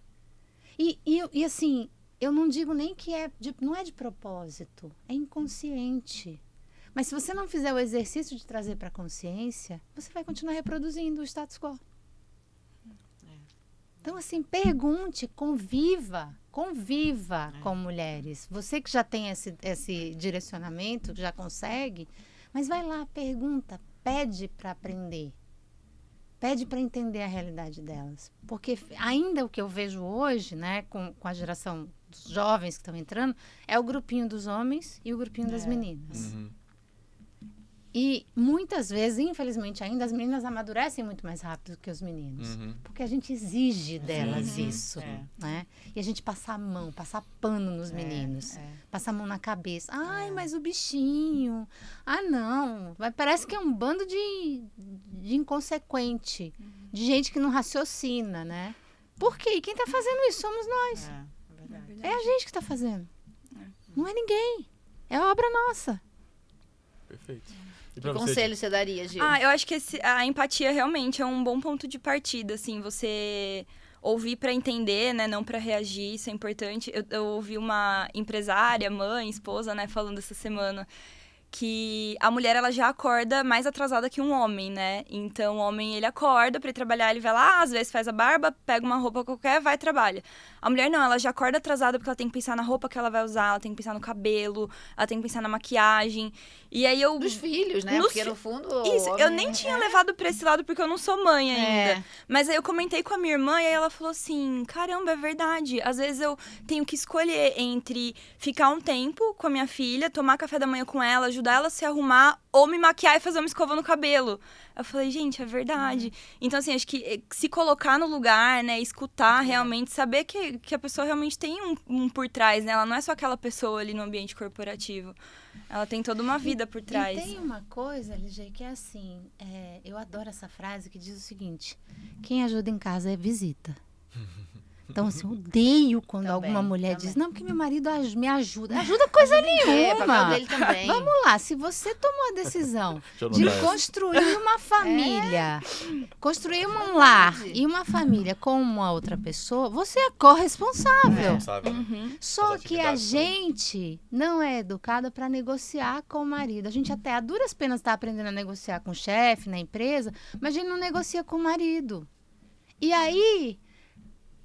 E assim, eu não digo nem que não é de propósito, é inconsciente. Mas se você não fizer o exercício de trazer para a consciência, você vai continuar reproduzindo o status quo. Então, assim, pergunte, conviva com mulheres. Você que já tem esse direcionamento, já consegue, mas vai lá, pergunta, pede para aprender. Pede para entender a realidade delas. Porque ainda o que eu vejo hoje, né, com a geração dos jovens que estão entrando, é o grupinho dos homens e o grupinho das meninas. E muitas vezes, infelizmente ainda, as meninas amadurecem muito mais rápido que os meninos. Porque a gente exige delas isso. Né? E a gente passa a mão, passa pano nos meninos. Passa a mão na cabeça. Ai, mas o bichinho. Ah, não. Parece que é um bando de inconsequente. De gente que não raciocina, né? Por quê? E quem está fazendo isso somos nós. É a gente que está fazendo. Não é ninguém. É obra nossa. Perfeito. Que conselho você daria, Gil? Eu acho que a empatia realmente é um bom ponto de partida, assim, você ouvir para entender, né, não para reagir, isso é importante. Eu ouvi uma empresária, mãe, esposa, né, falando essa semana que a mulher, ela já acorda mais atrasada que um homem, né? Então, o homem, ele acorda pra ir trabalhar, ele vai lá, às vezes faz a barba, pega uma roupa qualquer, vai e trabalha. A mulher não, ela já acorda atrasada porque ela tem que pensar na roupa que ela vai usar, ela tem que pensar no cabelo, ela tem que pensar na maquiagem. E aí eu... Dos filhos, né? Porque no fundo... Isso, eu nem tinha levado pra esse lado porque eu não sou mãe ainda. Mas aí eu comentei com a minha irmã e aí ela falou assim, caramba, é verdade. Às vezes eu tenho que escolher entre ficar um tempo com a minha filha, tomar café da manhã com ela, ajudar ela a se arrumar ou me maquiar e fazer uma escova no cabelo. Eu falei, gente, é verdade. Então, assim, acho que se colocar no lugar, né, escutar realmente, saber que a pessoa realmente tem um por trás, né? Ela não é só aquela pessoa ali no ambiente corporativo. Ela tem toda uma vida por trás. E tem uma coisa, LG, que é assim, eu adoro essa frase que diz o seguinte, quem ajuda em casa é visita. Então, assim, eu odeio quando alguma mulher diz, não, porque meu marido me ajuda. Ajuda coisa nenhuma. É, papel dele também. Vamos lá, se você tomou a decisão de construir uma família, construir um lar e uma família com uma outra pessoa, você é corresponsável. Só que a gente não é educada para negociar com o marido. A gente até a duras penas está aprendendo a negociar com o chefe na empresa, mas a gente não negocia com o marido. E aí...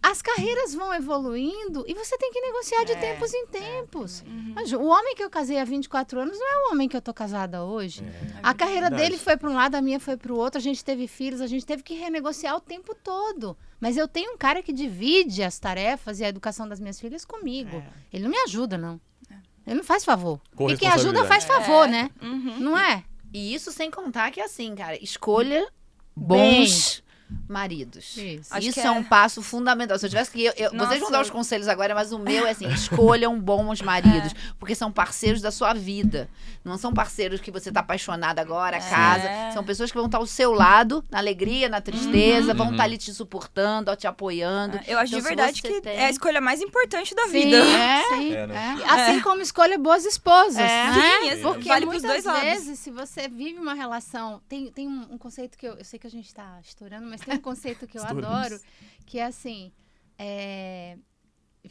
as carreiras vão evoluindo e você tem que negociar de tempos em tempos. O homem que eu casei há 24 anos não é o homem que eu tô casada hoje. A carreira dele foi para um lado, a minha foi para o outro, a gente teve filhos, a gente teve que renegociar o tempo todo. Mas eu tenho um cara que divide as tarefas e a educação das minhas filhas comigo. Ele não me ajuda, não. Ele não faz favor. E quem ajuda faz favor, né? Não é? E isso sem contar que, assim, cara, escolha bons... maridos. Isso é um passo fundamental. Se eu tivesse que... vocês vão dar os conselhos agora, mas o meu é assim, escolham bons maridos, porque são parceiros da sua vida. Não são parceiros que você tá apaixonado agora, casa. São pessoas que vão estar ao seu lado, na alegria, na tristeza, vão estar ali te suportando, te apoiando. Eu acho de verdade que é a escolha mais importante da Sim, vida. Assim como escolha boas esposas. Sim, porque vale pros muitas dois lados. vezes, se você vive uma relação... Tem um conceito que eu sei que a gente tá estourando, mas tem um conceito que eu adoro, que é assim,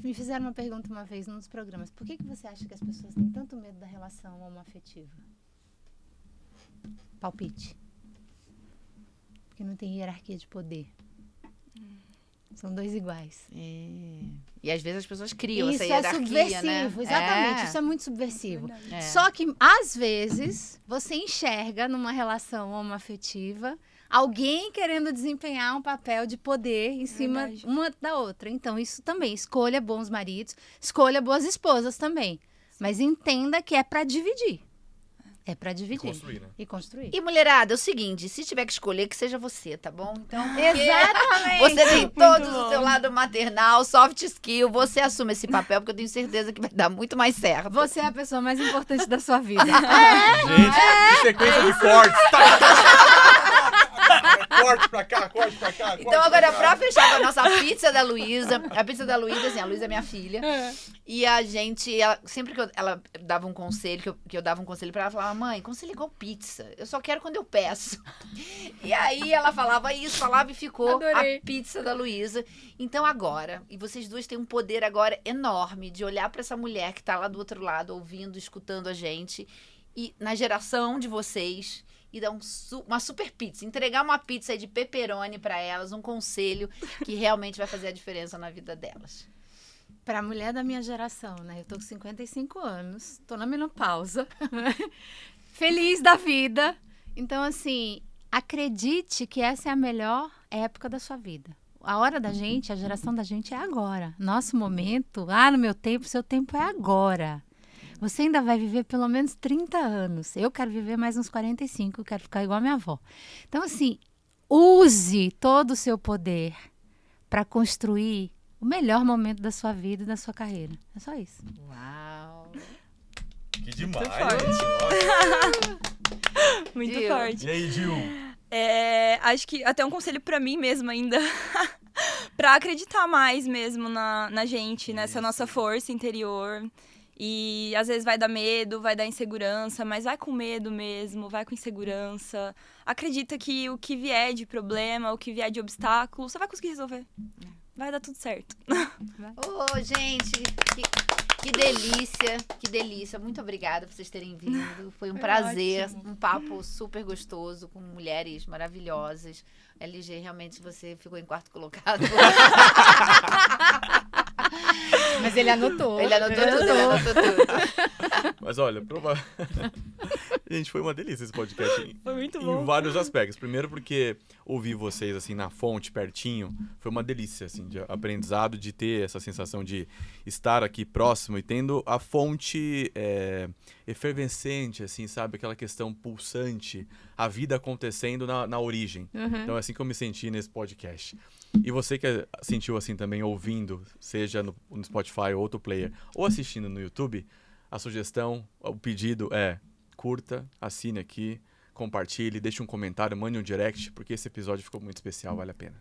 me fizeram uma pergunta uma vez num dos programas, por que você acha que as pessoas têm tanto medo da relação homoafetiva? Palpite. Porque não tem hierarquia de poder. São dois iguais. E às vezes as pessoas criam Isso essa hierarquia, subversivo, né? exatamente. Isso é muito subversivo. É. Só que, às vezes, você enxerga numa relação homoafetiva alguém querendo desempenhar um papel de poder em cima uma da outra. Então, isso também. Escolha bons maridos, escolha boas esposas também. Mas entenda que é para dividir. É para dividir. E construir, né? E construir. E, mulherada, é o seguinte, se tiver que escolher, que seja você, tá bom? Então, porque Exatamente. você tem Muito todos bom. o seu lado maternal, soft skill, você assume esse papel, porque eu tenho certeza que vai dar muito mais certo. Você é a pessoa mais importante da sua vida. Gente, que sequência de cortes. Corte pra cá, corte pra cá. Então, agora, pra fechar com a nossa pizza da Luísa, a pizza da Luísa, assim, a Luísa é minha filha. E a gente, sempre que ela dava um conselho, que eu dava um conselho pra ela, falava, mãe, conselho igual pizza, eu só quero quando eu peço. E aí ela falava isso, falava e ficou Adorei. a pizza da Luísa. Então agora, e vocês duas têm um poder agora enorme de olhar pra essa mulher que tá lá do outro lado, ouvindo, escutando a gente, e na geração de vocês, e dar uma super pizza, entregar uma pizza aí de pepperoni pra elas, um conselho que realmente vai fazer a diferença na vida delas. Pra mulher da minha geração, né? Eu tô com 55 anos, tô na menopausa, feliz da vida. Então, assim, acredite que essa é a melhor época da sua vida. A hora da gente, a geração da gente é agora. Nosso momento, no meu tempo, seu tempo é agora. Você ainda vai viver pelo menos 30 anos. Eu quero viver mais uns 45, quero ficar igual a minha avó. Então, assim, use todo o seu poder para construir o melhor momento da sua vida e da sua carreira. É só isso. Uau! Que demais, forte. gente. Nossa. Muito Gil. forte. E aí, Gil? Acho que até um conselho pra mim mesma ainda. Pra acreditar mais mesmo na gente, nessa nossa força interior. E às vezes vai dar medo, vai dar insegurança, mas vai com medo mesmo, vai com insegurança. Acredita que o que vier de problema, o que vier de obstáculo, você vai conseguir resolver. Vai dar tudo certo. Ô, gente, que delícia, que delícia. Muito obrigada por vocês terem vindo. Foi um prazer, ótimo. um papo super gostoso com mulheres maravilhosas. LG, realmente você ficou em quarto colocado. Mas ele anotou. Ele anotou tudo, ele anotou tudo. Mas olha, gente, foi uma delícia esse podcast. Foi muito Em bom. vários aspectos. Primeiro porque ouvir vocês, assim, na fonte, pertinho, foi uma delícia, assim, de aprendizado, de ter essa sensação de estar aqui próximo e tendo a fonte efervescente, assim, sabe? Aquela questão pulsante, a vida acontecendo na origem. Então é assim que eu me senti nesse podcast. E você que sentiu assim também ouvindo, seja no Spotify ou outro player, ou assistindo no YouTube, a sugestão, o pedido é curta, assine aqui, compartilhe, deixe um comentário, mande um direct, porque esse episódio ficou muito especial, vale a pena.